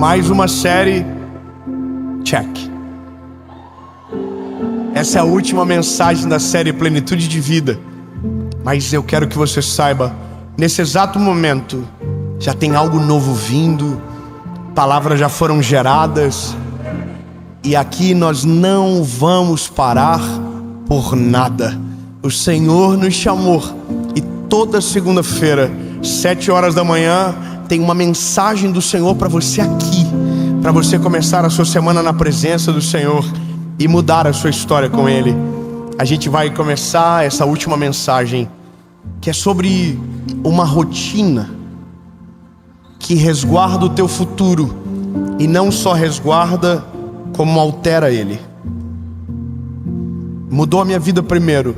Mais uma série, check. Essa é a última mensagem da série Plenitude de Vida. Mas eu quero que você saiba, nesse exato momento, já tem algo novo vindo, palavras já foram geradas, e aqui nós não vamos parar por nada. O Senhor nos chamou, e toda segunda-feira, 7 horas da manhã, tem uma mensagem do Senhor para você aqui, para você começar a sua semana na presença do Senhor e mudar a sua história com Ele. A gente vai começar essa última mensagem, que é sobre uma rotina que resguarda o teu futuro, e não só resguarda, como altera ele. Mudou a minha vida primeiro.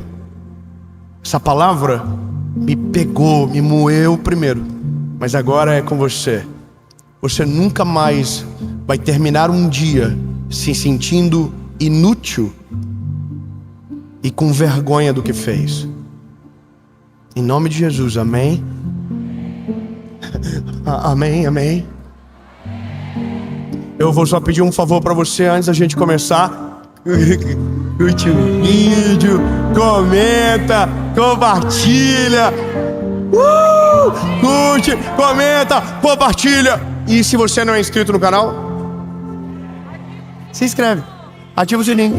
Essa palavra me pegou, me moeu primeiro, mas agora é com você. Você nunca mais vai terminar um dia se sentindo inútil e com vergonha do que fez. Em nome de Jesus, amém? Amém, amém. Eu vou só pedir um favor para você antes da gente começar. Curte o vídeo, comenta, compartilha. Curte, comenta, compartilha. E se você não é inscrito no canal, se inscreve, ativa o sininho.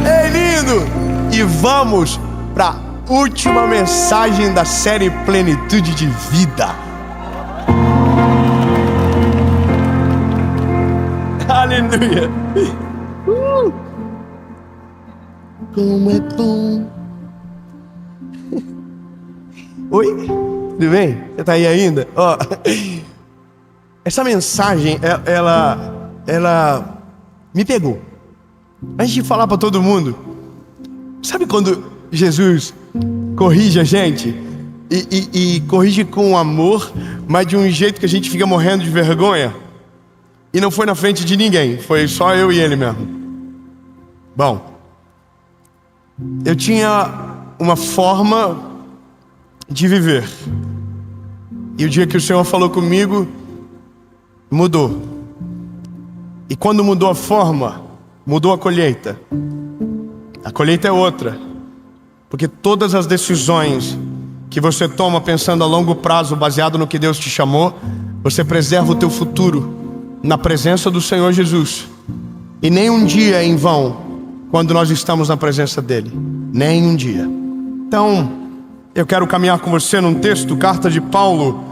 Ei, lindo! E vamos para a última mensagem da série Plenitude de Vida. Aleluia! Como é bom. Oi, tudo bem? Você tá aí ainda? Ó, essa mensagem, ela me pegou. Antes de falar para todo mundo, sabe quando Jesus corrige a gente e corrige com amor, mas de um jeito que a gente fica morrendo de vergonha? E não foi na frente de ninguém, foi só eu e ele mesmo. Bom, eu tinha uma forma de viver, e o dia que o Senhor falou comigo, mudou. E quando mudou a forma, mudou a colheita. A colheita é outra, porque todas as decisões que você toma pensando a longo prazo, baseado no que Deus te chamou, você preserva o teu futuro na presença do Senhor Jesus. E nem um dia é em vão quando nós estamos na presença dEle. Nem um dia. Então, eu quero caminhar com você num texto, carta de Paulo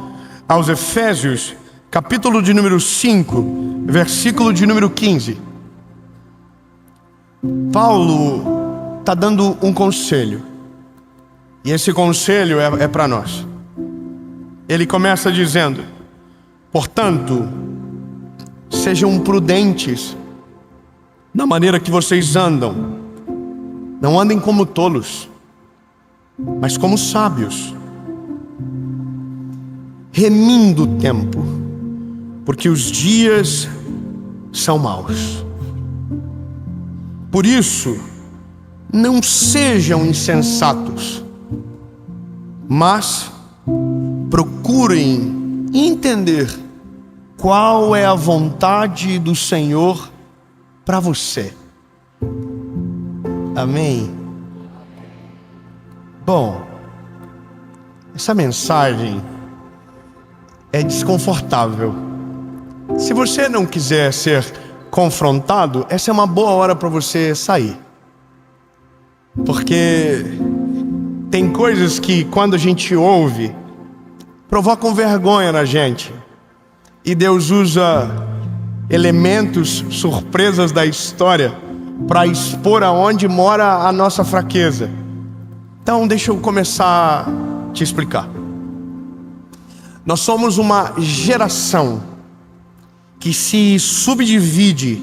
aos Efésios, capítulo de número 5, versículo de número 15. Paulo está dando um conselho, e esse conselho é para nós. Ele começa dizendo: portanto, sejam prudentes na maneira que vocês andam. Não andem como tolos, mas como sábios, remindo o tempo, porque os dias são maus. Por isso, não sejam insensatos, mas procurem entender qual é a vontade do Senhor para você. Amém? Bom, essa mensagem é desconfortável. Se você não quiser ser confrontado, essa é uma boa hora para você sair. Porque tem coisas que, quando a gente ouve, provocam vergonha na gente. E Deus usa elementos, surpresas da história, para expor aonde mora a nossa fraqueza. Então deixa eu começar a te explicar. Nós somos uma geração que se subdivide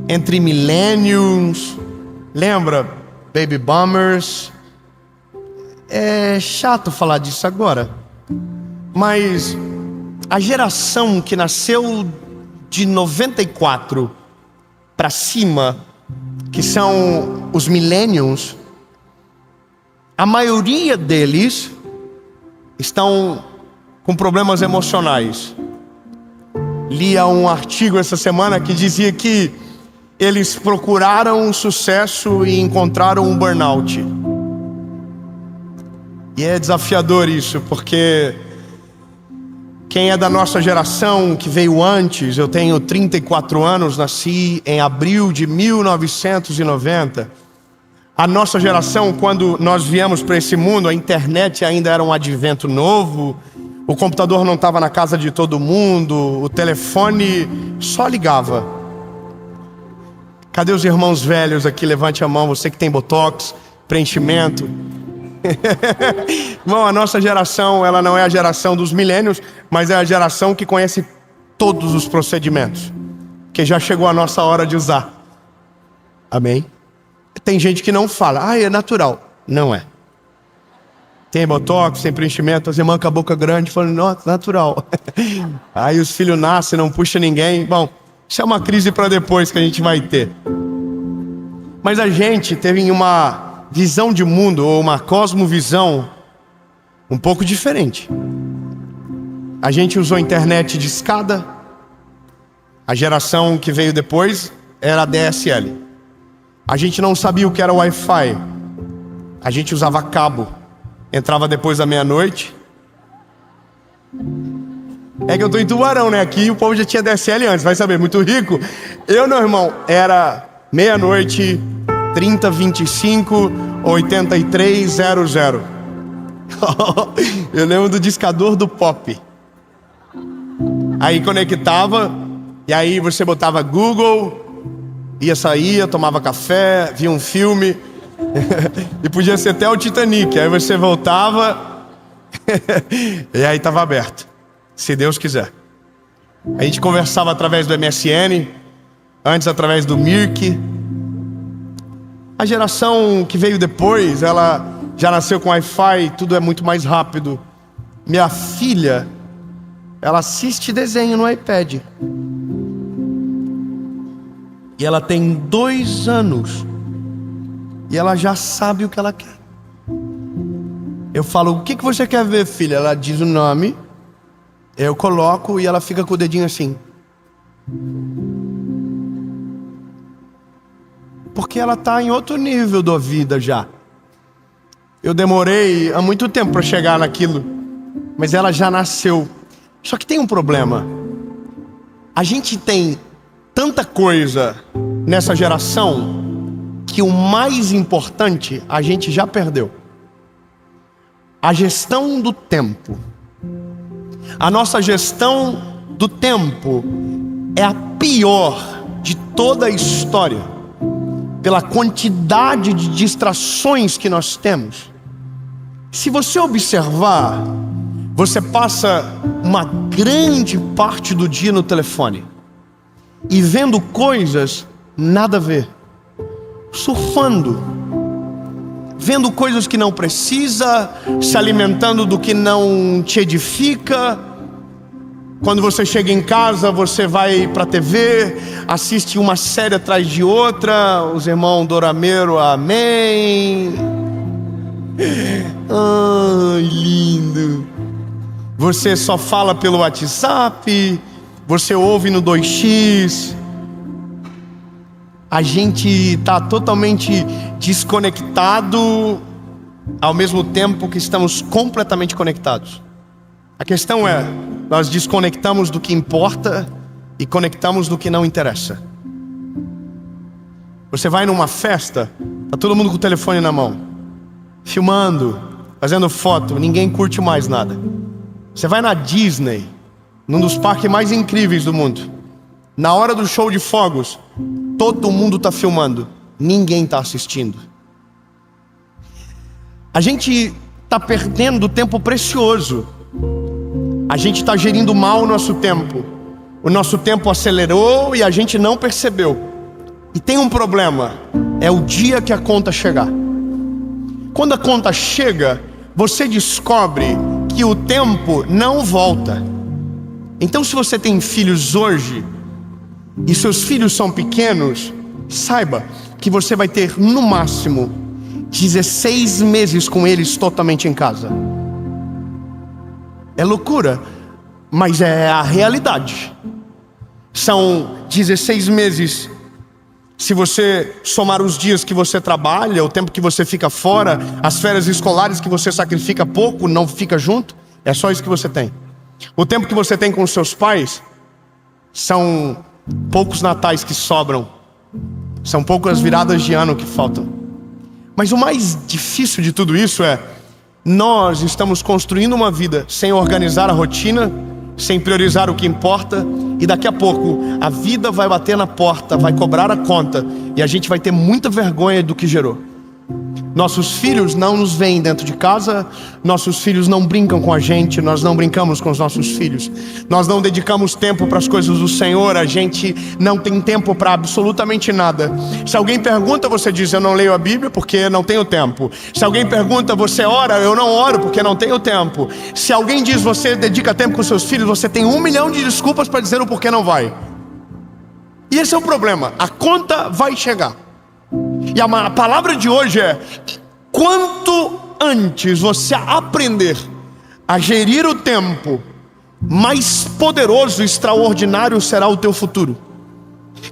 entre millennials, lembra? Baby boomers. É chato falar disso agora, mas a geração que nasceu de 94 para cima, que são os millennials, a maioria deles estão com problemas emocionais. Lia um artigo essa semana que dizia que eles procuraram um sucesso e encontraram um burnout. E é desafiador isso, porque quem é da nossa geração, que veio antes, eu tenho 34 anos, nasci em abril de 1990. A nossa geração, quando nós viemos para esse mundo, a internet ainda era um advento novo, o computador não estava na casa de todo mundo, o telefone só ligava. Cadê os irmãos velhos aqui? Levante a mão, você que tem botox, preenchimento. Irmão, a nossa geração, ela não é a geração dos milênios, mas é a geração que conhece todos os procedimentos, que já chegou a nossa hora de usar. Amém? Tem gente que não fala, é natural. Não é. Tem botox, tem preenchimento, as irmãs com a boca grande falando, nossa, natural. Aí os filhos nascem, não puxa ninguém. Bom, isso é uma crise para depois que a gente vai ter. Mas a gente teve uma visão de mundo, ou uma cosmovisão um pouco diferente. A gente usou a internet de escada. A geração que veio depois era a DSL. A gente não sabia o que era Wi-Fi. A gente usava cabo. Entrava depois da meia-noite. É que eu tô em Tubarão, né? Aqui o povo já tinha DSL antes, vai saber, muito rico. Eu, meu irmão, era meia-noite, 3025 8300. Eu lembro do discador do Pop. Aí conectava, e aí você botava Google, ia sair, tomava café, via um filme. E podia ser até o Titanic. Aí você voltava e aí estava aberto, se Deus quiser. A gente conversava através do MSN, antes através do Mirk. A geração que veio depois, ela já nasceu com Wi-Fi, tudo é muito mais rápido. Minha filha, ela assiste desenho no iPad. E ela tem 2 anos. E ela já sabe o que ela quer. Eu falo, o que você quer ver, filha? Ela diz o nome, eu coloco e ela fica com o dedinho assim. Porque ela está em outro nível da vida já. Eu demorei há muito tempo para chegar naquilo, mas ela já nasceu. Só que tem um problema. A gente tem tanta coisa nessa geração que o mais importante a gente já perdeu. A gestão do tempo. A nossa gestão do tempo é a pior de toda a história, pela quantidade de distrações que nós temos. Se você observar, você passa uma grande parte do dia no telefone e vendo coisas nada a ver, surfando, vendo coisas que não precisa, se alimentando do que não te edifica. Quando você chega em casa, você vai para a TV, assiste uma série atrás de outra. Os irmãos Dorameiro, amém. Ai, lindo. Você só fala pelo WhatsApp, você ouve no 2x. A gente está totalmente desconectado, ao mesmo tempo que estamos completamente conectados. A questão é, nós desconectamos do que importa e conectamos do que não interessa. Você vai numa festa, tá todo mundo com o telefone na mão, filmando, fazendo foto, ninguém curte mais nada. Você vai na Disney, num dos parques mais incríveis do mundo, na hora do show de fogos, todo mundo está filmando, ninguém está assistindo. A gente está perdendo tempo precioso. A gente está gerindo mal o nosso tempo. O nosso tempo acelerou e a gente não percebeu. E tem um problema, é o dia que a conta chegar. Quando a conta chega, você descobre que o tempo não volta. Então, se você tem filhos hoje e seus filhos são pequenos, saiba que você vai ter no máximo 16 meses com eles totalmente em casa. É loucura, mas é a realidade. São 16 meses. Se você somar os dias que você trabalha, o tempo que você fica fora, as férias escolares que você sacrifica pouco, não fica junto, é só isso que você tem. O tempo que você tem com os seus pais, são poucos natais que sobram, são poucas viradas de ano que faltam. Mas o mais difícil de tudo isso é, nós estamos construindo uma vida sem organizar a rotina, sem priorizar o que importa, e daqui a pouco a vida vai bater na porta, vai cobrar a conta, e a gente vai ter muita vergonha do que gerou. Nossos filhos não nos veem dentro de casa, nossos filhos não brincam com a gente, nós não brincamos com os nossos filhos, nós não dedicamos tempo para as coisas do Senhor, a gente não tem tempo para absolutamente nada. Se alguém pergunta, você diz: eu não leio a Bíblia porque não tenho tempo. Se alguém pergunta, você ora? Eu não oro porque não tenho tempo. Se alguém diz, você dedica tempo com seus filhos, você tem 1 milhão de desculpas para dizer o porquê não vai. E esse é o problema, a conta vai chegar. E a palavra de hoje é: quanto antes você aprender a gerir o tempo, mais poderoso e extraordinário será o teu futuro.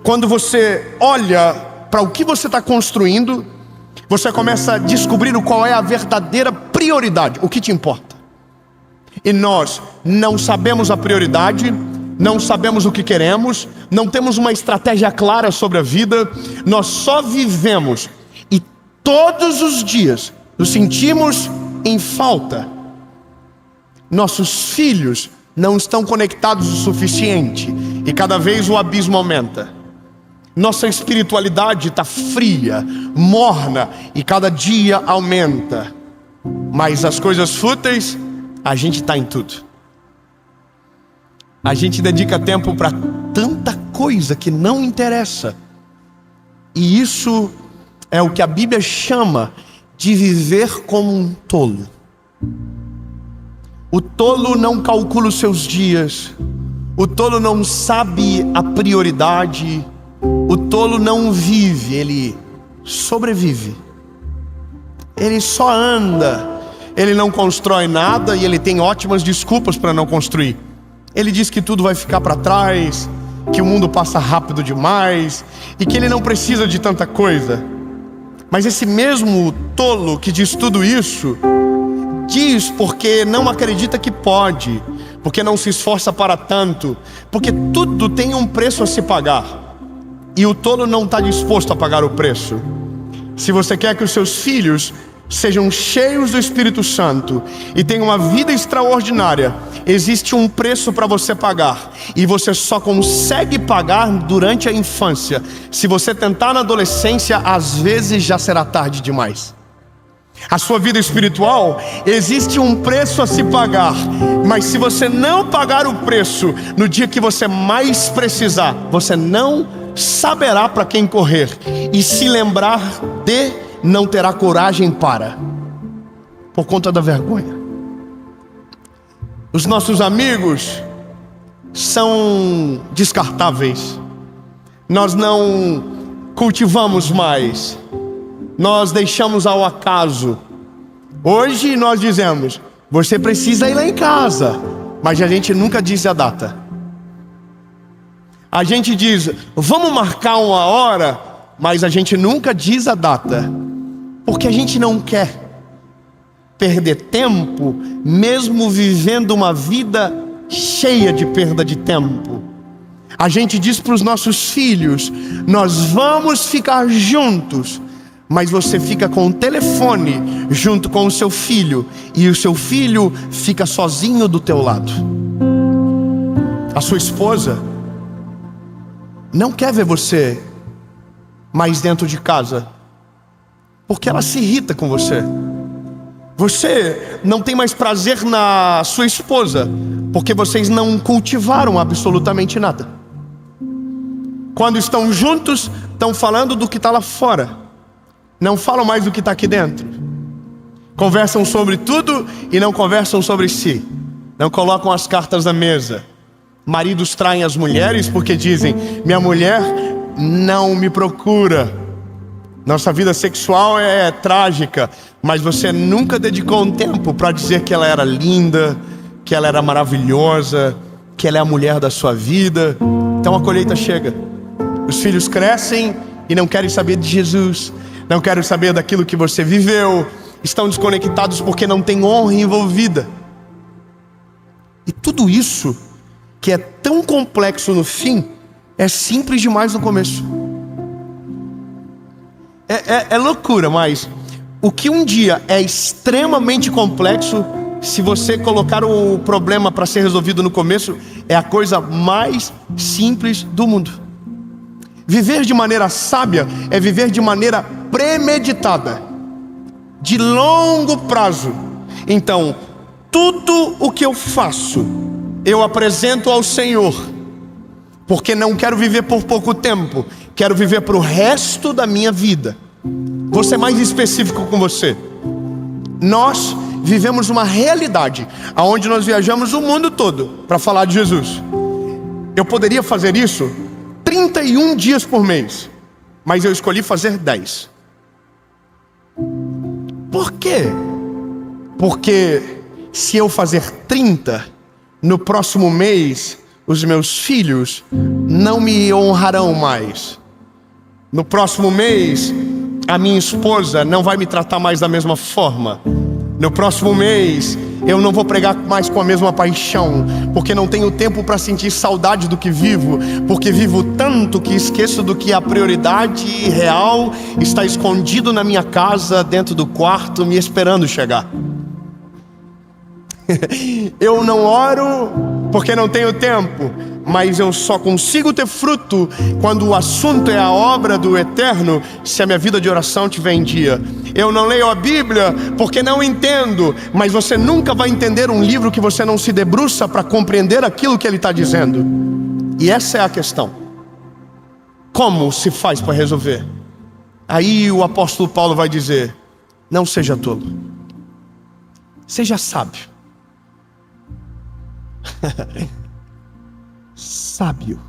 Quando você olha para o que você está construindo, você começa a descobrir qual é a verdadeira prioridade, o que te importa. E nós não sabemos a prioridade, não sabemos o que queremos, não temos uma estratégia clara sobre a vida, nós só vivemos e todos os dias nos sentimos em falta. Nossos filhos não estão conectados o suficiente e cada vez o abismo aumenta. Nossa espiritualidade está fria, morna e cada dia aumenta. Mas as coisas fúteis, a gente está em tudo. A gente dedica tempo para tanta coisa que não interessa. E isso é o que a Bíblia chama de viver como um tolo. O tolo não calcula os seus dias. O tolo não sabe a prioridade. O tolo não vive, ele sobrevive. Ele só anda. Ele não constrói nada e ele tem ótimas desculpas para não construir. Ele diz que tudo vai ficar para trás, que o mundo passa rápido demais e que ele não precisa de tanta coisa. Mas esse mesmo tolo que diz tudo isso, diz porque não acredita que pode, porque não se esforça para tanto, porque tudo tem um preço a se pagar. E o tolo não está disposto a pagar o preço. Se você quer que os seus filhos sejam cheios do Espírito Santo e tenham uma vida extraordinária, existe um preço para você pagar, e você só consegue pagar durante a infância. Se você tentar na adolescência, às vezes já será tarde demais. A sua vida espiritual, existe um preço a se pagar, mas se você não pagar o preço no dia que você mais precisar, você não saberá para quem correr, e se lembrar de não terá coragem por conta da vergonha. Os nossos amigos são descartáveis. Nós não cultivamos mais, nós deixamos ao acaso. Hoje nós dizemos: você precisa ir lá em casa, mas a gente nunca diz a data. A gente diz: vamos marcar uma hora, mas a gente nunca diz a data, porque a gente não quer perder tempo, mesmo vivendo uma vida cheia de perda de tempo. A gente diz para os nossos filhos: nós vamos ficar juntos, mas você fica com o telefone junto com o seu filho, e o seu filho fica sozinho do teu lado. A sua esposa não quer ver você mais dentro de casa, porque ela se irrita com você. Você não tem mais prazer na sua esposa, porque vocês não cultivaram absolutamente nada. Quando estão juntos, estão falando do que está lá fora, não falam mais do que está aqui dentro. Conversam sobre tudo e não conversam sobre si. Não colocam as cartas na mesa. Maridos traem as mulheres porque dizem: minha mulher não me procura. Nossa vida sexual é trágica, mas você nunca dedicou um tempo para dizer que ela era linda, que ela era maravilhosa, que ela é a mulher da sua vida. Então a colheita chega. Os filhos crescem e não querem saber de Jesus, não querem saber daquilo que você viveu, estão desconectados porque não tem honra envolvida. E tudo isso, que é tão complexo no fim, é simples demais no começo. É loucura, mas o que um dia é extremamente complexo, se você colocar o problema para ser resolvido no começo, é a coisa mais simples do mundo. Viver de maneira sábia é viver de maneira premeditada, de longo prazo. Então, tudo o que eu faço, eu apresento ao Senhor, porque não quero viver por pouco tempo, quero viver para o resto da minha vida. Vou ser mais específico com você. Nós vivemos uma realidade onde nós viajamos o mundo todo para falar de Jesus. Eu poderia fazer isso 31 dias por mês, mas eu escolhi fazer 10. Por quê? Porque se eu fazer 30, no próximo mês os meus filhos não me honrarão mais. No próximo mês a minha esposa não vai me tratar mais da mesma forma. No próximo mês eu não vou pregar mais com a mesma paixão, porque não tenho tempo para sentir saudade do que vivo, porque vivo tanto que esqueço do que a prioridade real está escondido na minha casa, dentro do quarto, me esperando chegar. Eu não oro porque não tenho tempo, mas eu só consigo ter fruto quando o assunto é a obra do Eterno, se a minha vida de oração estiver em dia. Eu não leio a Bíblia porque não entendo, mas você nunca vai entender um livro que você não se debruça para compreender aquilo que ele está dizendo. E essa é a questão. Como se faz para resolver? Aí o apóstolo Paulo vai dizer: não seja tolo, seja sábio. Sábio.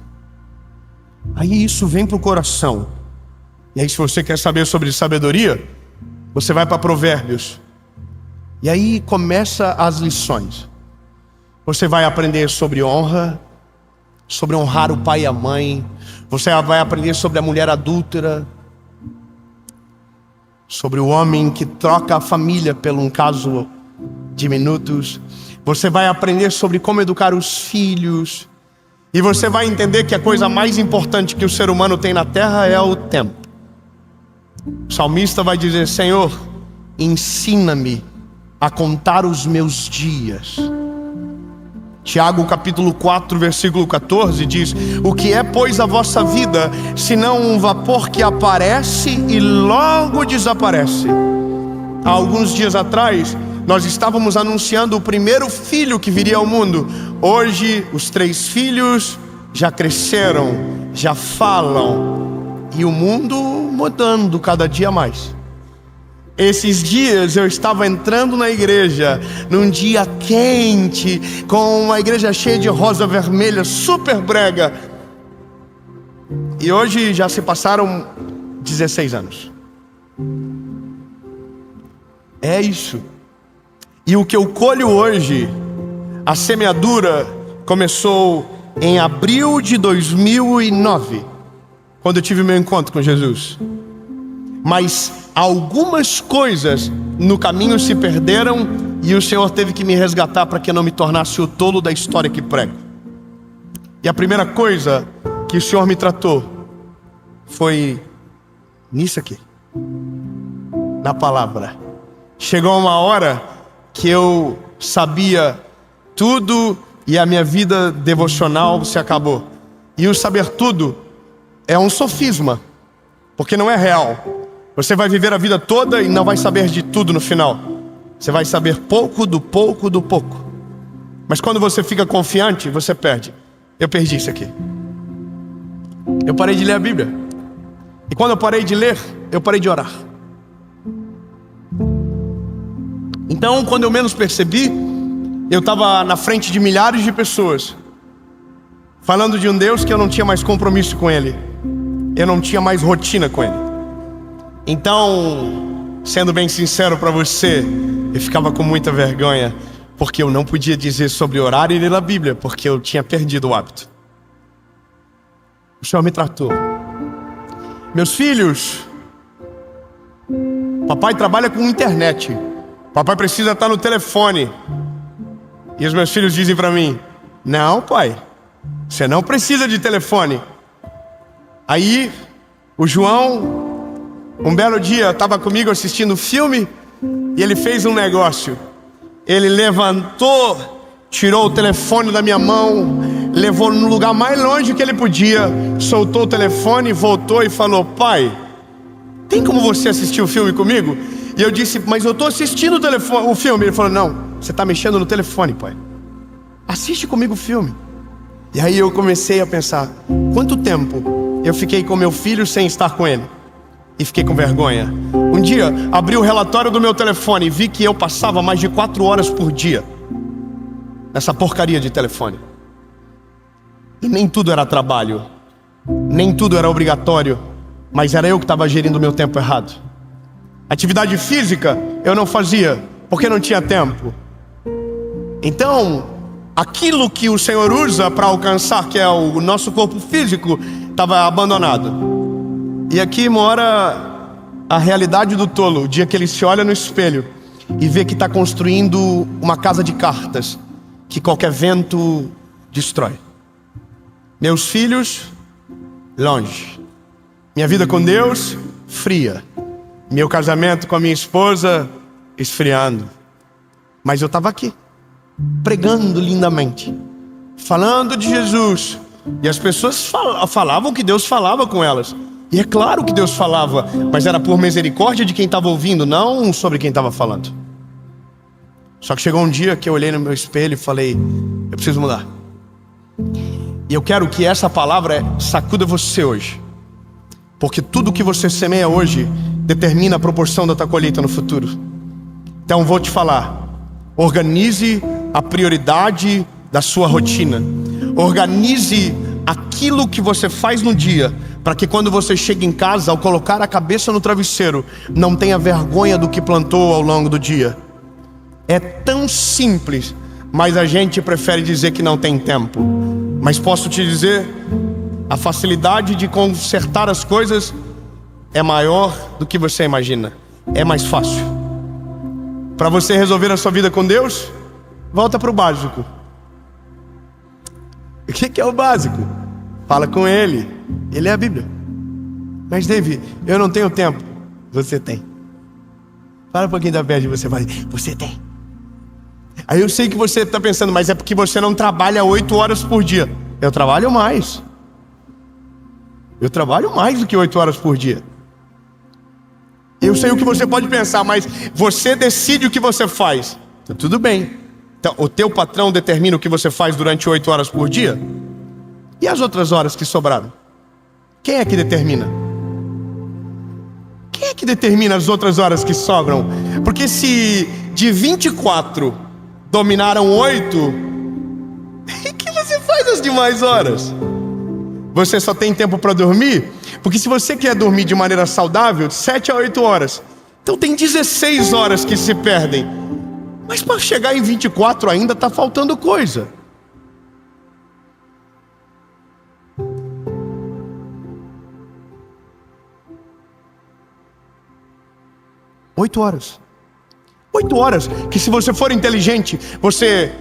Aí isso vem para o coração. E aí, se você quer saber sobre sabedoria, você vai para Provérbios. E aí começa as lições. Você vai aprender sobre honra, sobre honrar o pai e a mãe. Você vai aprender sobre a mulher adúltera, sobre o homem que troca a família por um caso de minutos. Você vai aprender sobre como educar os filhos. E você vai entender que a coisa mais importante que o ser humano tem na terra é o tempo. O salmista vai dizer: Senhor, ensina-me a contar os meus dias. Tiago capítulo 4 versículo 14 diz: o que é, pois, a vossa vida, senão um vapor que aparece e logo desaparece? Há alguns dias atrás nós estávamos anunciando o primeiro filho que viria ao mundo. Hoje os 3 filhos já cresceram, já falam, e o mundo mudando cada dia mais. Esses dias eu estava entrando na igreja, num dia quente, com uma igreja cheia de rosa vermelha, super brega. E hoje já se passaram 16 anos. É isso. E o que eu colho hoje, a semeadura começou em abril de 2009, quando eu tive meu encontro com Jesus. Mas algumas coisas no caminho se perderam e o Senhor teve que me resgatar para que eu não me tornasse o tolo da história que prego. E a primeira coisa que o Senhor me tratou foi nisso aqui, na palavra. Chegou uma hora que eu sabia tudo e a minha vida devocional se acabou. E o saber tudo é um sofisma, porque não é real. Você vai viver a vida toda e não vai saber de tudo no final. Você vai saber pouco do pouco do pouco. Mas quando você fica confiante, você perde. Eu perdi isso aqui. Eu parei de ler a Bíblia. E quando eu parei de ler, eu parei de orar. Então, quando eu menos percebi, eu estava na frente de milhares de pessoas, falando de um Deus que eu não tinha mais compromisso com Ele. Eu não tinha mais rotina com Ele. Então, sendo bem sincero para você, eu ficava com muita vergonha, porque eu não podia dizer sobre orar e ler a Bíblia, porque eu tinha perdido o hábito. O Senhor me tratou. Meus filhos, papai trabalha com internet, papai precisa estar no telefone. E os meus filhos dizem para mim: não, pai, você não precisa de telefone. Aí o João, um belo dia, estava comigo assistindo filme, e ele fez um negócio. Ele levantou, tirou o telefone da minha mão, levou no lugar mais longe que ele podia, soltou o telefone, voltou e falou: pai, tem como você assistir o filme comigo? E eu disse: mas eu estou assistindo o filme. Ele falou: não, você está mexendo no telefone, pai. Assiste comigo o filme. E aí eu comecei a pensar: quanto tempo eu fiquei com meu filho sem estar com ele? E fiquei com vergonha. Um dia, abri o relatório do meu telefone e vi que eu passava mais de 4 horas por dia nessa porcaria de telefone. E nem tudo era trabalho, nem tudo era obrigatório, mas era eu que estava gerindo o meu tempo errado. Atividade física eu não fazia, porque não tinha tempo. Então, aquilo que o Senhor usa para alcançar, que é o nosso corpo físico, estava abandonado. E aqui mora a realidade do tolo, o dia que ele se olha no espelho e vê que está construindo uma casa de cartas que qualquer vento destrói. Meus filhos, longe. Minha vida com Deus, fria. Meu casamento com a minha esposa, esfriando. Mas eu estava aqui, pregando lindamente, falando de Jesus. E as pessoas falavam que Deus falava com elas. E é claro que Deus falava, mas era por misericórdia de quem estava ouvindo, não sobre quem estava falando. Só que chegou um dia que eu olhei no meu espelho e falei: eu preciso mudar. E eu quero que essa palavra sacuda você hoje, porque tudo que você semeia hoje determina a proporção da tua colheita no futuro. Então vou te falar: organize a prioridade da sua rotina. Organize aquilo que você faz no dia, para que quando você chega em casa, ao colocar a cabeça no travesseiro, não tenha vergonha do que plantou ao longo do dia. É tão simples, mas a gente prefere dizer que não tem tempo. Mas posso te dizer, a facilidade de consertar as coisas é maior do que você imagina. É mais fácil. Para você resolver a sua vida com Deus, volta para o básico. O que é o básico? Fala com Ele. Ele é a Bíblia. Mas David, eu não tenho tempo. Você tem. Fala para quem está perto de você, vai: você tem. Aí eu sei que você está pensando: mas é porque você não trabalha 8 horas por dia. Eu trabalho mais. Eu trabalho mais do que 8 horas por dia. Eu sei o que você pode pensar, mas você decide o que você faz. Então, tudo bem. Então, o teu patrão determina o que você faz durante 8 horas por dia? E as outras horas que sobraram? Quem é que determina? Quem é que determina as outras horas que sobram? Porque se de 24 dominaram 8, o que você faz as demais horas? Você só tem tempo para dormir? Porque se você quer dormir de maneira saudável, 7 a 8 horas, então tem 16 horas que se perdem. Mas para chegar em 24 ainda está faltando coisa. Oito horas que, se você for inteligente, você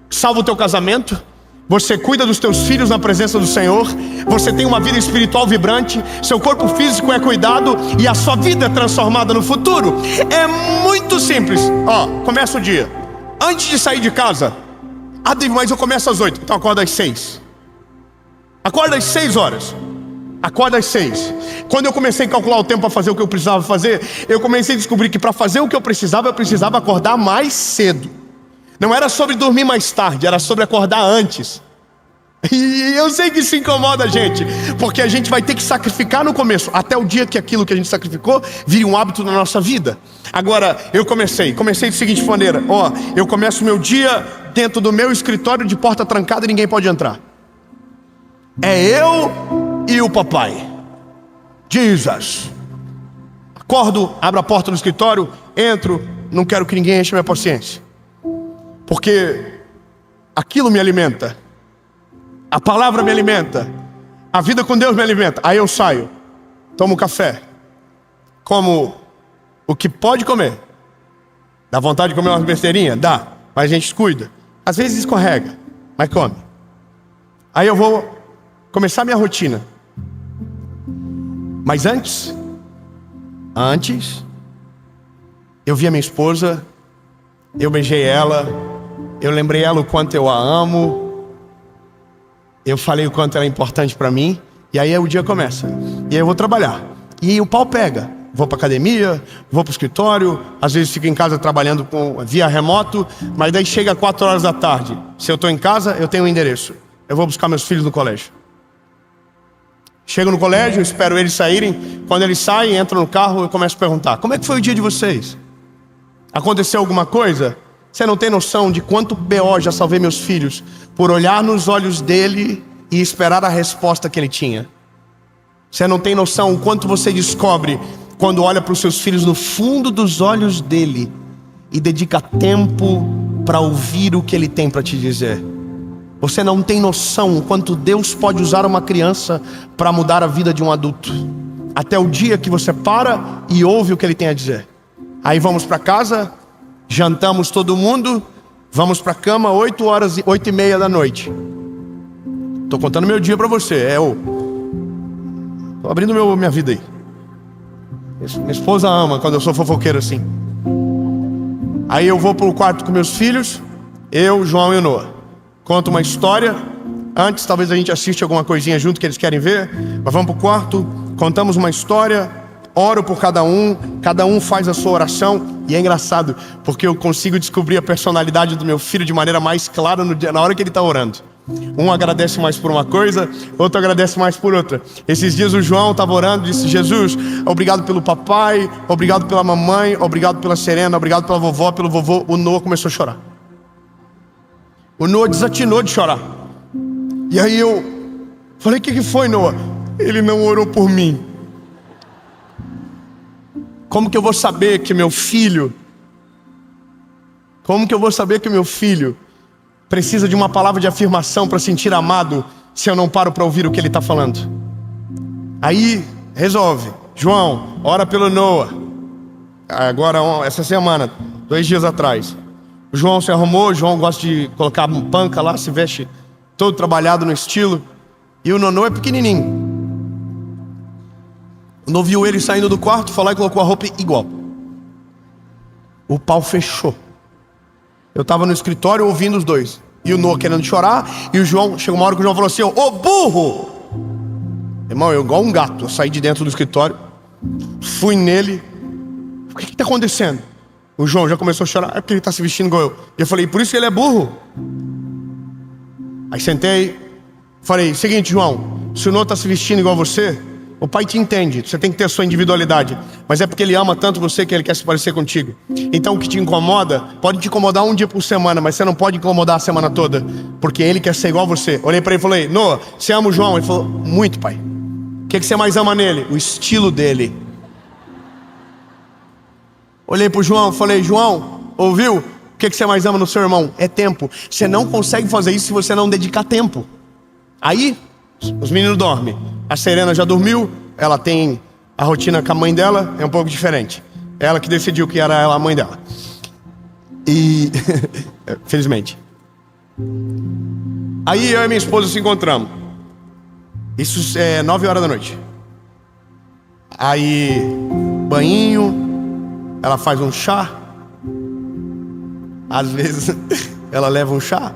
salva o teu casamento, você cuida dos teus filhos na presença do Senhor, você tem uma vida espiritual vibrante, seu corpo físico é cuidado e a sua vida é transformada no futuro. É muito simples. Começa o dia. Antes de sair de casa: mas eu começo às 8, então acorda às 6. Acorda às 6 horas. Acorda às 6. Quando eu comecei a calcular o tempo para fazer o que eu precisava fazer, eu comecei a descobrir que para fazer o que eu precisava acordar mais cedo. Não era sobre dormir mais tarde, era sobre acordar antes. E eu sei que isso incomoda a gente, porque a gente vai ter que sacrificar no começo, até o dia que aquilo que a gente sacrificou vire um hábito na nossa vida. Agora, eu comecei da seguinte maneira: eu começo meu dia dentro do meu escritório de porta trancada e ninguém pode entrar. É eu e o papai. Jesus. Acordo, abro a porta do escritório, entro, não quero que ninguém enche minha paciência. porque aquilo me alimenta, a palavra me alimenta, a vida com Deus me alimenta. Aí eu saio, tomo café, como o que pode comer. Dá vontade de comer umas besteirinhas? Dá, mas a gente cuida. Às vezes escorrega, mas come. Aí eu vou começar minha rotina. Mas antes, eu vi a minha esposa, eu beijei ela, eu lembrei ela o quanto eu a amo, eu falei o quanto ela é importante para mim, e aí o dia começa. E aí eu vou trabalhar, e aí o pau pega. Vou para academia, vou para o escritório, às vezes fico em casa trabalhando via remoto, mas daí chega 4 horas da tarde. Se eu estou em casa, eu tenho um endereço. Eu vou buscar meus filhos no colégio. Chego no colégio, espero eles saírem. Quando eles saem, entram no carro, eu começo a perguntar: como é que foi o dia de vocês? Aconteceu alguma coisa? Você não tem noção de quanto BO já salvei meus filhos por olhar nos olhos dele e esperar a resposta que ele tinha. Você não tem noção o quanto você descobre quando olha para os seus filhos no fundo dos olhos dele e dedica tempo para ouvir o que ele tem para te dizer. Você não tem noção o quanto Deus pode usar uma criança para mudar a vida de um adulto. Até o dia que você para e ouve o que ele tem a dizer. Aí vamos para casa, jantamos todo mundo, vamos para a cama 8h30 da noite. Estou contando meu dia para você. Estou abrindo minha vida aí. Minha esposa ama quando eu sou fofoqueiro assim. Aí eu vou para o quarto com meus filhos, eu, João e o Noah. Conto uma história. Antes talvez a gente assiste alguma coisinha junto que eles querem ver. Mas vamos para o quarto, contamos uma história, oro por cada um faz a sua oração. E é engraçado, porque eu consigo descobrir a personalidade do meu filho de maneira mais clara na hora que ele está orando. Um agradece mais por uma coisa, outro agradece mais por outra. Esses dias o João estava orando e disse: Jesus, obrigado pelo papai, obrigado pela mamãe, obrigado pela Serena, obrigado pela vovó, pelo vovô. O Noah começou a chorar. O Noah desatinou de chorar. E aí eu falei: o que foi, Noah? Ele não orou por mim. Como que eu vou saber que meu filho precisa de uma palavra de afirmação para sentir amado, se eu não paro para ouvir o que ele está falando? Aí resolve: João, ora pelo Noah. Agora, essa semana, 2 dias atrás, o João se arrumou. O João gosta de colocar panca lá, se veste todo trabalhado no estilo. E o Nonô é pequenininho. O Nonô viu ele saindo do quarto, foi lá e colocou a roupa igual. O pau fechou. Eu estava no escritório ouvindo os dois. E o Noah querendo chorar. E o João, chegou uma hora que o João falou assim: ô burro! Irmão, eu igual um gato. Eu saí de dentro do escritório, fui nele. O que está acontecendo? O João já começou a chorar. É porque ele está se vestindo igual eu. E eu falei: por isso que ele é burro. Aí sentei, falei: seguinte, João, se o Noah está se vestindo igual você, o pai te entende, você tem que ter a sua individualidade, mas é porque ele ama tanto você que ele quer se parecer contigo. Então o que te incomoda, pode te incomodar um dia por semana, mas você não pode incomodar a semana toda, porque ele quer ser igual a você. Olhei para ele e falei: Noah, você ama o João? Ele falou: muito, pai. O que você mais ama nele? O estilo dele. Olhei para o João e falei: João, ouviu? O que você mais ama no seu irmão? É tempo. Você não consegue fazer isso se você não dedicar tempo. Aí os meninos dormem. A Serena já dormiu. Ela tem a rotina com a mãe dela, é um pouco diferente. Ela que decidiu que era ela a mãe dela. E felizmente. Aí eu e minha esposa se encontramos. Isso é 9 horas da noite. Aí banhinho, ela faz um chá. Às vezes ela leva um chá.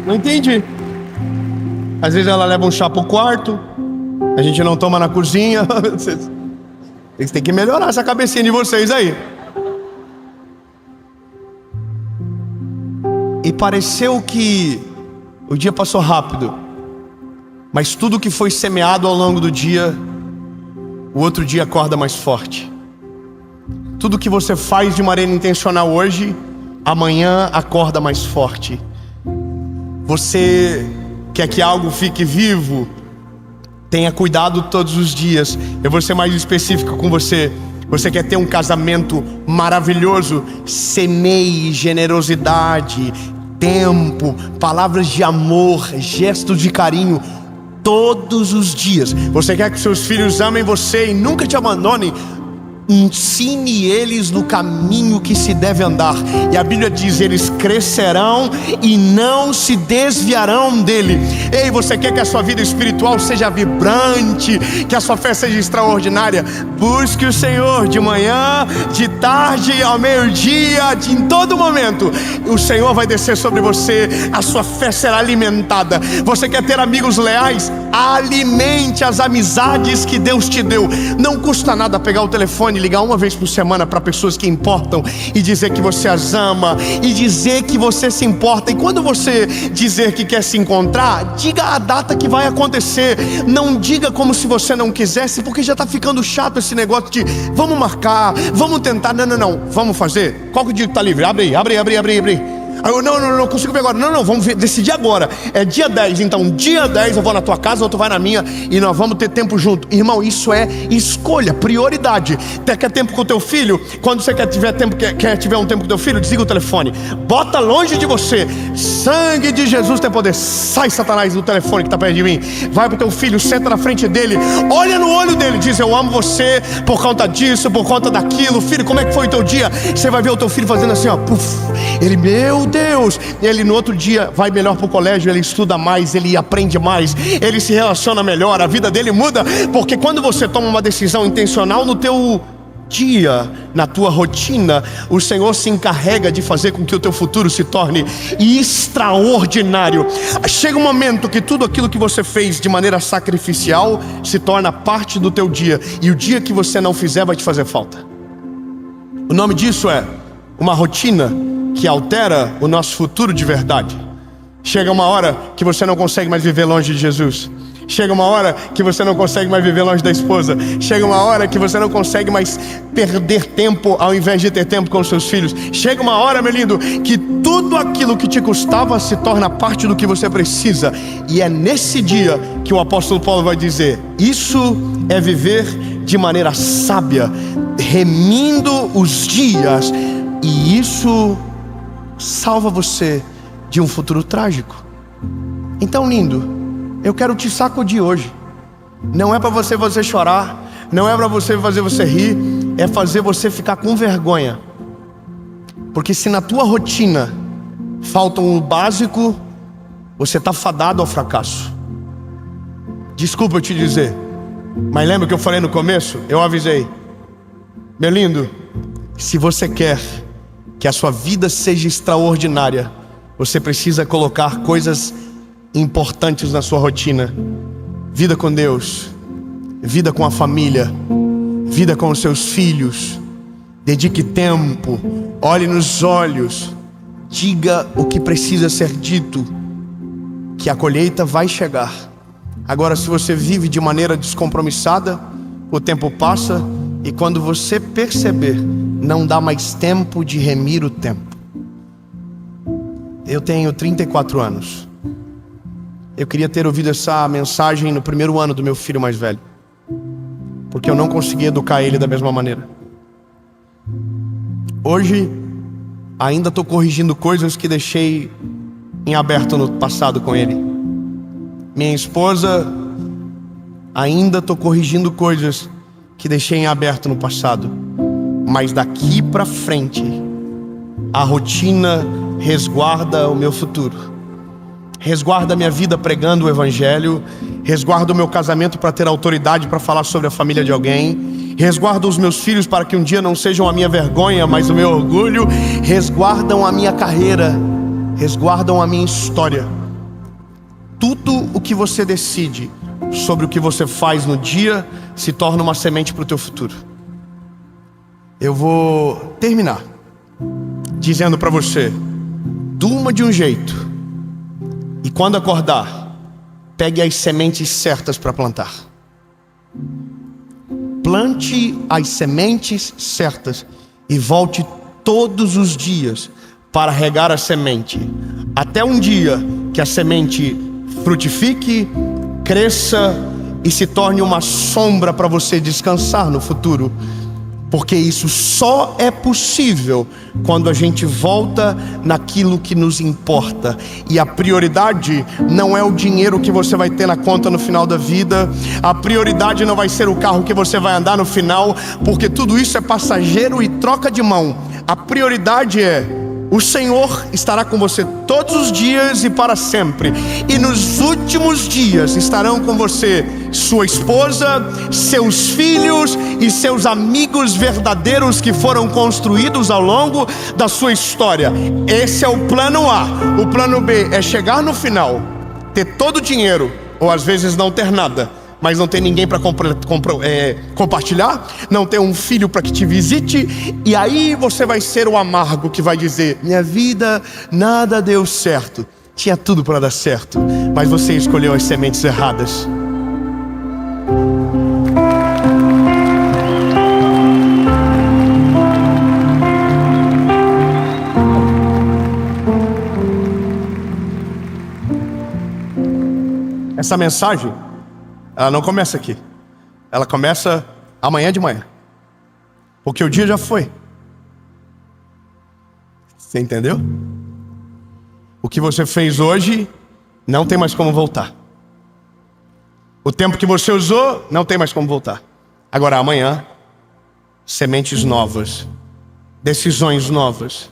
Não entendi. Às vezes ela leva um chá pro quarto. A gente não toma na cozinha. Vocês têm que melhorar essa cabecinha de vocês aí. E pareceu que o dia passou rápido, mas tudo que foi semeado ao longo do dia, o outro dia acorda mais forte. Tudo que você faz de maneira intencional hoje, amanhã acorda mais forte. Você quer que algo fique vivo? Tenha cuidado todos os dias. Eu vou ser mais específico com você. Você quer ter um casamento maravilhoso? Semeie generosidade, tempo, palavras de amor, gestos de carinho todos os dias. Você quer que seus filhos amem você e nunca te abandonem? Ensine eles no caminho que se deve andar. E a Bíblia diz: eles crescerão e não se desviarão dele. Ei, você quer que a sua vida espiritual seja vibrante, que a sua fé seja extraordinária? Busque o Senhor de manhã, de tarde, ao meio-dia, em todo momento. O Senhor vai descer sobre você, a sua fé será alimentada. Você quer ter amigos leais? Alimente as amizades que Deus te deu. Não custa nada pegar o telefone, ligar uma vez por semana para pessoas que importam e dizer que você as ama e dizer que você se importa. E quando você dizer que quer se encontrar, diga a data que vai acontecer. Não diga como se você não quisesse, porque já está ficando chato esse negócio de vamos marcar, vamos tentar. Não, vamos fazer. Qual que é o dia que está livre? Abre aí. Eu, não consigo ver agora. Não, vamos decidir agora. É dia 10, então dia 10 eu vou na tua casa, ou tu vai na minha, e nós vamos ter tempo junto. Irmão, isso é escolha, prioridade. Quer tempo com o teu filho? Quando você quer tiver um tempo com o teu filho, desliga o telefone, bota longe de você. Sangue de Jesus tem poder. Sai, Satanás, do telefone que está perto de mim. Vai pro teu filho, senta na frente dele, olha no olho dele, diz: eu amo você por conta disso, por conta daquilo. Filho, como é que foi o teu dia? Você vai ver o teu filho fazendo assim, ó, puf. Ele, meu Deus, ele no outro dia vai melhor pro colégio, ele estuda mais, ele aprende mais, ele se relaciona melhor, a vida dele muda. Porque quando você toma uma decisão intencional no teu dia, na tua rotina, o Senhor se encarrega de fazer com que o teu futuro se torne extraordinário. Chega um momento que tudo aquilo que você fez de maneira sacrificial se torna parte do teu dia, e o dia que você não fizer vai te fazer falta. O nome disso é uma rotina que altera o nosso futuro de verdade. Chega uma hora que você não consegue mais viver longe de Jesus. Chega uma hora que você não consegue mais viver longe da esposa. Chega uma hora que você não consegue mais perder tempo ao invés de ter tempo com os seus filhos. Chega uma hora, meu lindo, que tudo aquilo que te custava se torna parte do que você precisa. E é nesse dia que o apóstolo Paulo vai dizer: isso é viver de maneira sábia, remindo os dias. E isso salva você de um futuro trágico. Então, lindo, eu quero te sacudir hoje. Não é para você chorar, não é para fazer você rir, é fazer você ficar com vergonha. Porque se na tua rotina falta o básico, você está fadado ao fracasso. Desculpa eu te dizer, mas lembra que eu falei no começo? Eu avisei. Meu lindo, se você quer que a sua vida seja extraordinária, você precisa colocar coisas importantes na sua rotina. Vida com Deus, vida com a família, vida com os seus filhos. Dedique tempo, olhe nos olhos, diga o que precisa ser dito, que a colheita vai chegar. Agora, se você vive de maneira descompromissada, o tempo passa, e quando você perceber, não dá mais tempo de remir o tempo. Eu tenho 34 anos. Eu queria ter ouvido essa mensagem no primeiro ano do meu filho mais velho, porque eu não conseguia educar ele da mesma maneira. Hoje, ainda estou corrigindo coisas que deixei em aberto no passado com ele. Minha esposa, ainda estou corrigindo coisas que deixei em aberto no passado. Mas daqui para frente, a rotina resguarda o meu futuro, resguarda a minha vida pregando o evangelho, resguarda o meu casamento para ter autoridade para falar sobre a família de alguém, resguarda os meus filhos para que um dia não sejam a minha vergonha, mas o meu orgulho, resguardam a minha carreira, resguardam a minha história. Tudo o que você decide sobre o que você faz no dia se torna uma semente para o teu futuro. Eu vou terminar dizendo para você: durma de um jeito, e quando acordar, pegue as sementes certas para plantar. Plante as sementes certas e volte todos os dias para regar a semente, até um dia que a semente frutifique, cresça e se torne uma sombra para você descansar no futuro. Porque isso só é possível quando a gente volta naquilo que nos importa. E a prioridade não é o dinheiro que você vai ter na conta no final da vida. A prioridade não vai ser o carro que você vai andar no final, porque tudo isso é passageiro e troca de mão. A prioridade é: o Senhor estará com você todos os dias e para sempre. E nos últimos dias estarão com você sua esposa, seus filhos e seus amigos verdadeiros que foram construídos ao longo da sua história. Esse é o plano A. O plano B é chegar no final, ter todo o dinheiro, ou às vezes não ter nada, mas não tem ninguém para compartilhar, não tem um filho para que te visite, e aí você vai ser o amargo que vai dizer: minha vida nada deu certo. Tinha tudo para dar certo, mas você escolheu as sementes erradas. Essa mensagem, ela não começa aqui. Ela começa amanhã de manhã. Porque o dia já foi. Você entendeu? O que você fez hoje não tem mais como voltar. O tempo que você usou não tem mais como voltar. Agora amanhã, sementes novas, decisões novas.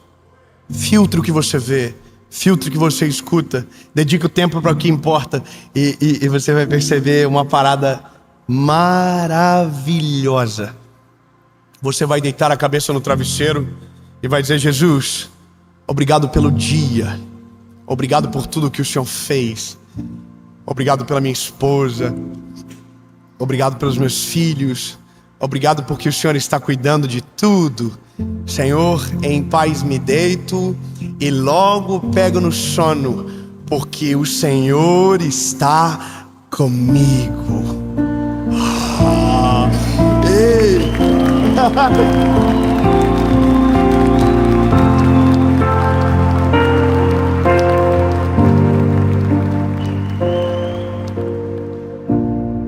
Filtre o que você vê, filtre o que você escuta, dedique o tempo para o que importa, e você vai perceber uma parada maravilhosa. Você vai deitar a cabeça no travesseiro e vai dizer: Jesus, obrigado pelo dia, obrigado por tudo que o Senhor fez, obrigado pela minha esposa, obrigado pelos meus filhos, obrigado porque o Senhor está cuidando de tudo. Senhor, em paz me deito e logo pego no sono, porque o Senhor está comigo. Ei.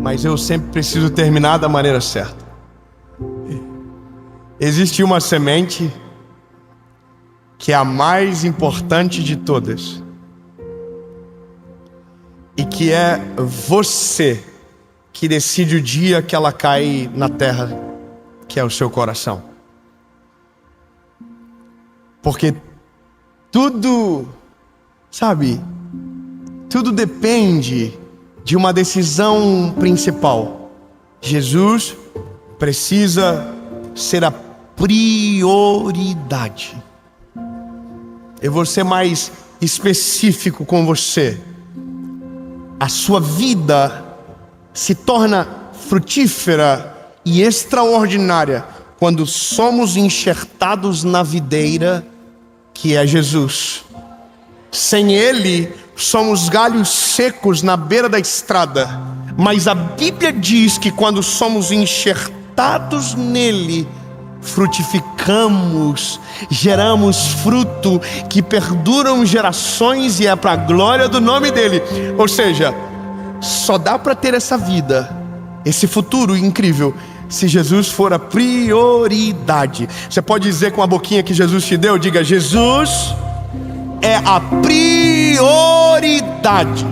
Mas eu sempre preciso terminar da maneira certa. Existe uma semente que é a mais importante de todas, e que é você que decide o dia que ela cai na terra, que é o seu coração. Porque tudo, sabe, tudo depende de uma decisão principal. Jesus precisa ser a prioridade. Eu vou ser mais específico com você. A sua vida se torna frutífera e extraordinária quando somos enxertados na videira que é Jesus. Sem Ele, somos galhos secos na beira da estrada. Mas a Bíblia diz que quando somos enxertados nele, frutificamos, geramos fruto que perduram gerações e é para a glória do nome dele. Ou seja, só dá para ter essa vida, esse futuro incrível, se Jesus for a prioridade. Você pode dizer com a boquinha que Jesus te deu? Diga: Jesus é a prioridade.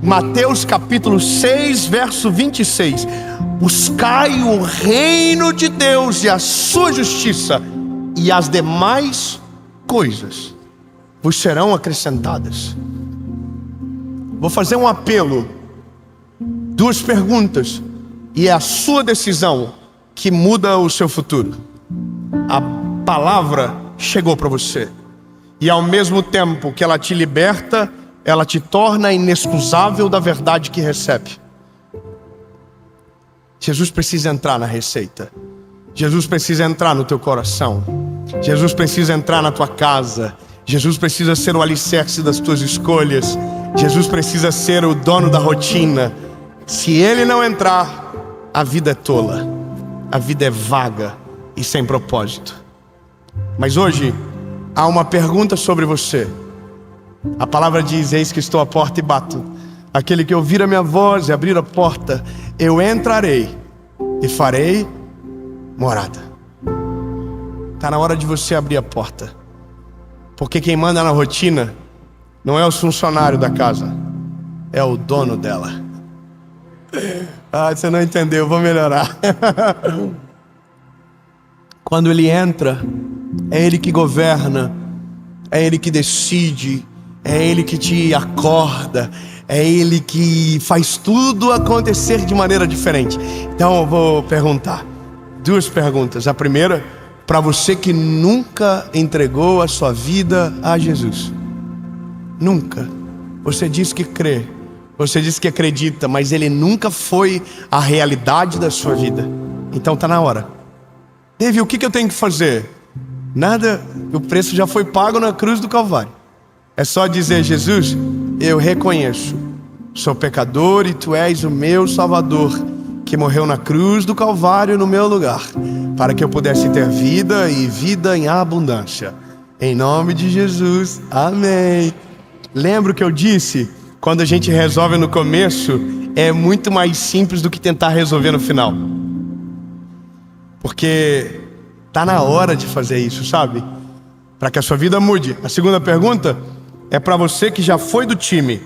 Mateus capítulo 6, verso 26. Buscai o reino de Deus e a sua justiça, e as demais coisas vos serão acrescentadas. Vou fazer um apelo, 2 perguntas, e é a sua decisão que muda o seu futuro. A palavra chegou para você, e ao mesmo tempo que ela te liberta, ela te torna inexcusável da verdade que recebe. Jesus precisa entrar na receita. Jesus precisa entrar no teu coração. Jesus precisa entrar na tua casa. Jesus precisa ser o alicerce das tuas escolhas. Jesus precisa ser o dono da rotina. Se Ele não entrar, a vida é tola, a vida é vaga e sem propósito. Mas hoje há uma pergunta sobre você. A palavra diz: eis que estou à porta e bato. Aquele que ouvir a minha voz e abrir a porta, eu entrarei e farei morada. Está na hora de você abrir a porta. Porque quem manda na rotina não é o funcionário da casa, é o dono dela. Você não entendeu, eu vou melhorar. Quando ele entra, é ele que governa, é ele que decide, é ele que te acorda, é ele que faz tudo acontecer de maneira diferente. Então eu vou perguntar 2 perguntas. A primeira, para você que nunca entregou a sua vida a Jesus. Nunca. Você diz que crê, você diz que acredita, mas ele nunca foi a realidade da sua vida. Então está na hora. Davi, o que eu tenho que fazer? Nada, o preço já foi pago na cruz do Calvário. É só dizer: Jesus, eu reconheço, sou pecador e tu és o meu Salvador, que morreu na cruz do Calvário no meu lugar, para que eu pudesse ter vida e vida em abundância. Em nome de Jesus, amém. Lembra o que eu disse? Quando a gente resolve no começo, é muito mais simples do que tentar resolver no final. Porque tá na hora de fazer isso, sabe? Para que a sua vida mude. A segunda pergunta é para você que já foi do time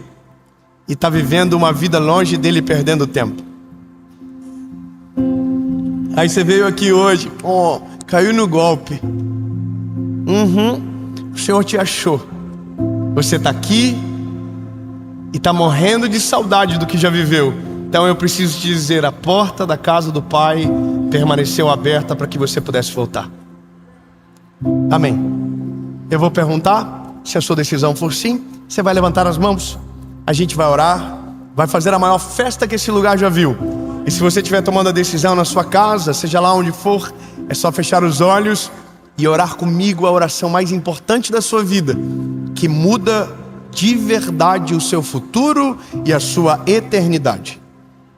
e está vivendo uma vida longe dele, perdendo tempo. Aí você veio aqui hoje, caiu no golpe. O Senhor te achou. Você está aqui e está morrendo de saudade do que já viveu. Então eu preciso te dizer: a porta da casa do Pai permaneceu aberta para que você pudesse voltar. Amém. Eu vou perguntar, se a sua decisão for sim, você vai levantar as mãos, a gente vai orar, vai fazer a maior festa que esse lugar já viu. E se você estiver tomando a decisão na sua casa, seja lá onde for, é só fechar os olhos e orar comigo a oração mais importante da sua vida, que muda de verdade o seu futuro e a sua eternidade.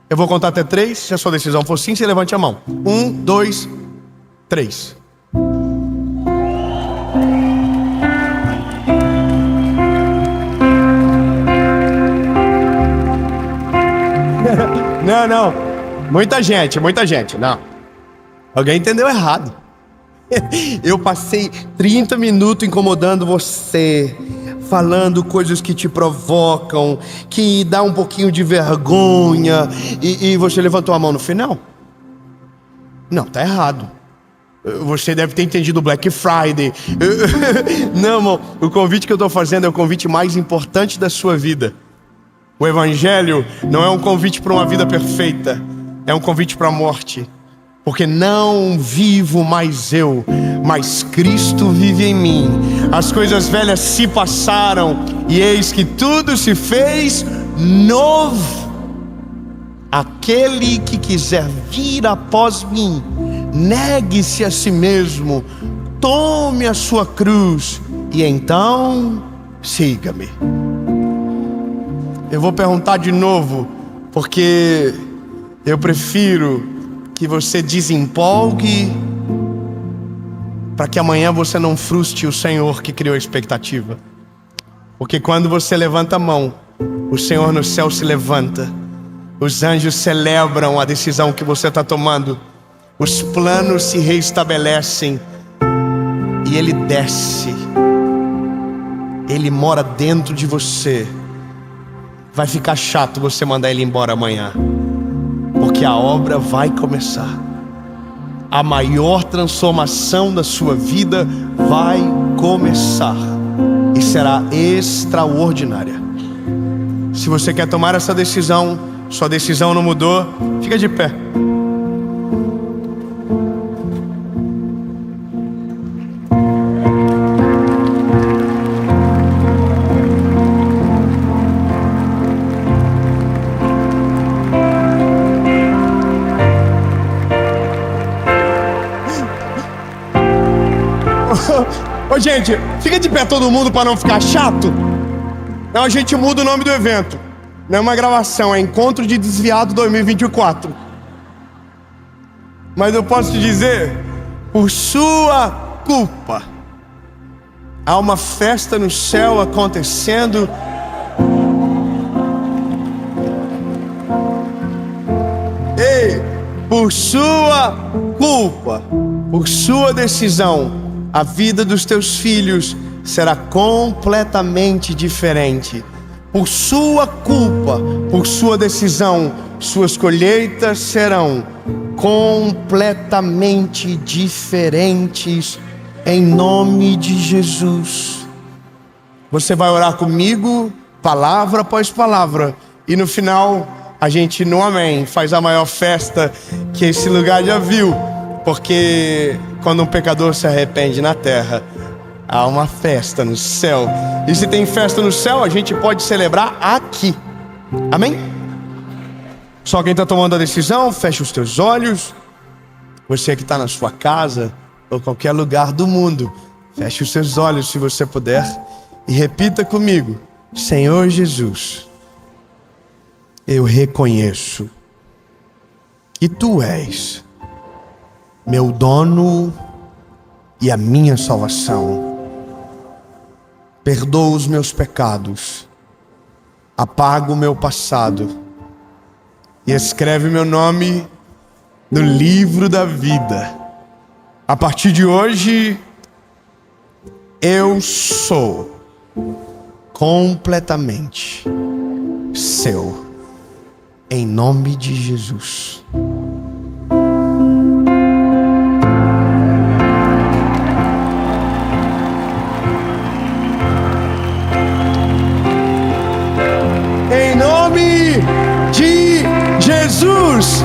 Eu vou contar até 3, se a sua decisão for sim, você levante a mão. 1, 2, 3. Não, muita gente, não. Alguém entendeu errado. Eu passei 30 minutos incomodando você, falando coisas que te provocam, que dá um pouquinho de vergonha, e você levantou a mão no final? Não, tá errado. Você deve ter entendido Black Friday. Não, irmão, o convite que eu estou fazendo é o convite mais importante da sua vida. O Evangelho não é um convite para uma vida perfeita, é um convite para a morte. Porque não vivo mais eu, mas Cristo vive em mim. As coisas velhas se passaram e eis que tudo se fez novo. Aquele que quiser vir após mim, negue-se a si mesmo, tome a sua cruz e então siga-me. Eu vou perguntar de novo, porque eu prefiro que você desempolgue, para que amanhã você não frustre o Senhor que criou a expectativa. Porque quando você levanta a mão, o Senhor no céu se levanta, os anjos celebram a decisão que você está tomando, os planos se reestabelecem e Ele desce, Ele mora dentro de você. Vai ficar chato você mandar Ele embora amanhã, porque a obra vai começar. A maior transformação da sua vida vai começar e será extraordinária. Se você quer tomar essa decisão, sua decisão não mudou, fica de pé. Ô gente, fica de pé todo mundo para não ficar chato. Não, a gente muda o nome do evento. Não é uma gravação, é Encontro de Desviado 2024. Mas eu posso te dizer, por sua culpa, Há uma festa no céu acontecendo. Ei, por sua culpa, por sua decisão, a vida dos teus filhos será completamente diferente. Por sua culpa, por sua decisão, suas colheitas serão completamente diferentes, em nome de Jesus. Você vai orar comigo, palavra após palavra, e no final a gente, no amém, faz a maior festa que esse lugar já viu, porque quando um pecador se arrepende na terra, há uma festa no céu. E se tem festa no céu, a gente pode celebrar aqui. Amém? Só quem está tomando a decisão, fecha os teus olhos. Você que está na sua casa ou qualquer lugar do mundo, feche os seus olhos se você puder e repita comigo: Senhor Jesus, eu reconheço que Tu és meu dono e a minha salvação. Perdoa os meus pecados, apaga o meu passado e escreve meu nome no livro da vida. A partir de hoje, eu sou completamente seu, em nome de Jesus. Em nome de Jesus.